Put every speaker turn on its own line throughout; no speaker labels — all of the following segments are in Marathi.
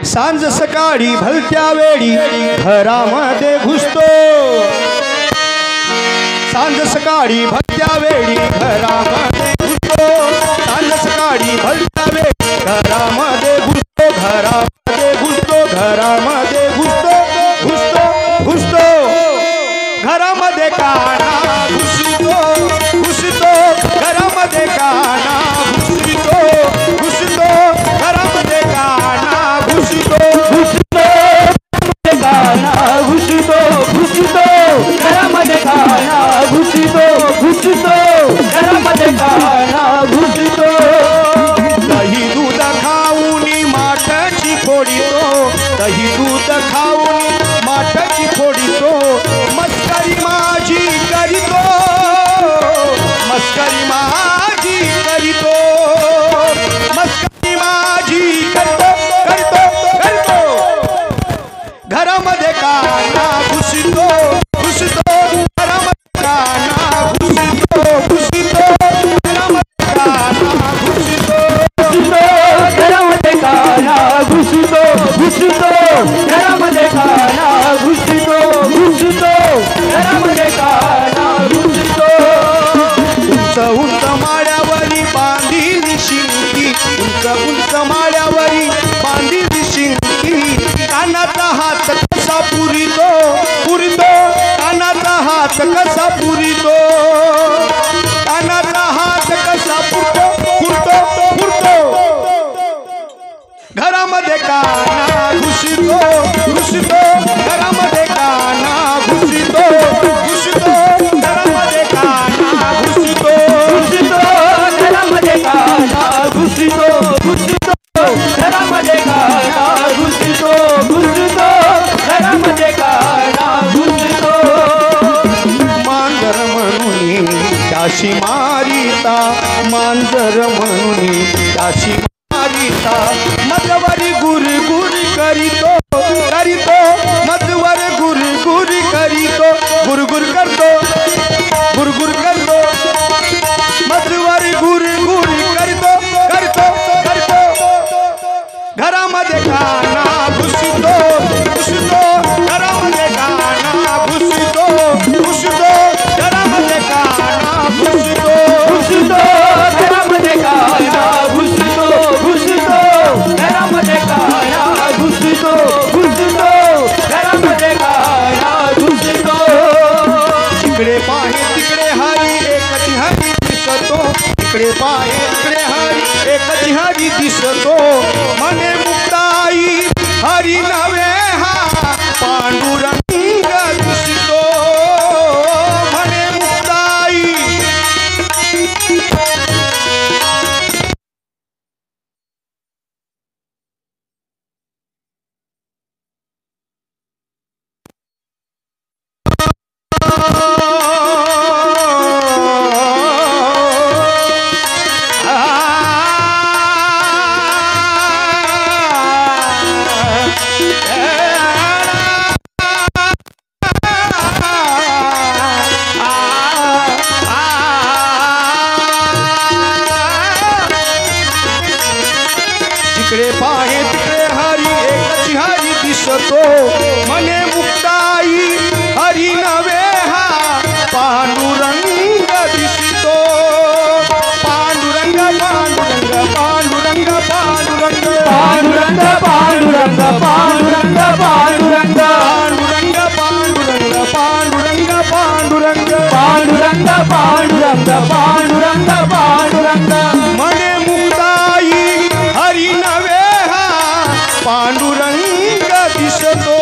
सांज सकाळी भलत्या वेळी घरामध्ये घुसतो, सांज सकाळी भलत्या वेळी घरामध्ये घुसतो, सांज सकाळी भलत्या वेळी घरामध्ये घुसतो, घरामध्ये घुसतो, घरामध्ये घुसतो, घुसतो घुसतो घरामध्ये काना घुसतो, घुसतो घरामध्ये काना घुसतो, घुसतो घरामध्ये काना घुसतो, घुसतो काना घुसतो, घुसतो घरामध्ये काना घुसतो, घुसतो घरामध्ये काना घुसतो. दही दूध खाऊन माठाची फोडितो, दही दूध खाऊन माठाची फोडितो, मस्करी माझी करीतो, मस्करी माझी करीतो, मस्करी माझी करतो, करतो करतो घरामध्ये काना घुसतो, घुसतो घरामध्ये काना घुसतो, घुसतो घरामध्ये काना घुसतो, घुसतो घरामध्ये काना घुसतो, घुसतो घरामध्ये काना घुसतो, घुसतो घरामध्ये काना घुसतो. उंच उंच माळ्यावरी बांधीली शिंकी, उंच उंच माळ्यावरी बांधीली शिंकी, कानाचा हात कसा पुरितो, पुरितो कानाचा हात कसा पुरितो, कानाचा हात कसा पुरतो, पुरतो पुरतो घरामध्ये काना घुसतो, घुसतो घरामध्ये काना घुसतो, घुसतो घरामध्ये काना घुसतो, घुसतो घरामध्ये काना घुसतो, घुसतो घरामध्ये काना घुसतो, घुसतो घरामध्ये काना घुसतो. मांजर म्हणून त्याशी मारिता, मांजर म्हणून त्याशी मारिता, मजवरी गुर गुर करीतो, करीतो मजवर गुर गुर करीतो, गुरगुर करतो, गुरगुर करतो मजवर गुर गुर करतो, करतो करतो घरामध्ये काना घुसतो, घुसतो घरामध्ये काना घुसतो, घुसतो घरामध्ये काना घुसतो, घुसतो घरामध्ये काना घुसतो, घुसतो घरामध्ये काना घुसतो, घुसतो घरामध्ये काना घुसतो. इकडे पाहे तिकडे हरी एकच हरी दिसतो, इकडे पाहे तिकडे हरी एकच हरी दिसतो, मने मुक्ताई हरी नवे हा पांडुरंग दिसतो, मने मुक्ताई. जिकडे पाहे तिकडे हरी एकच हरी दिसतो, मने मुक्ताई हरी नवे हा पांडुरंग दिसतो, पांडुरंग पांडुरंग पांडुरंग पांडुरंग पांडुरंग पांडुरंग पांडुरंग पांडुरंग पांडुरंग पांडुरंग पांडुरंग पांडुरंग पांडुरंग पांडुरंग पांडुरंग पांडुरंग मने मुक्ताई हरी नवे हा पांडुरंग दिसतो,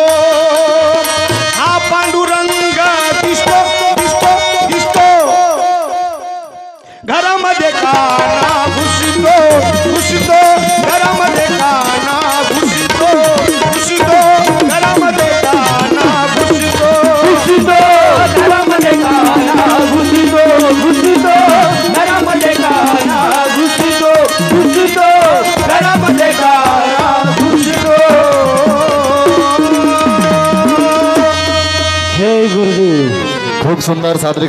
सुंदर सादरीकरण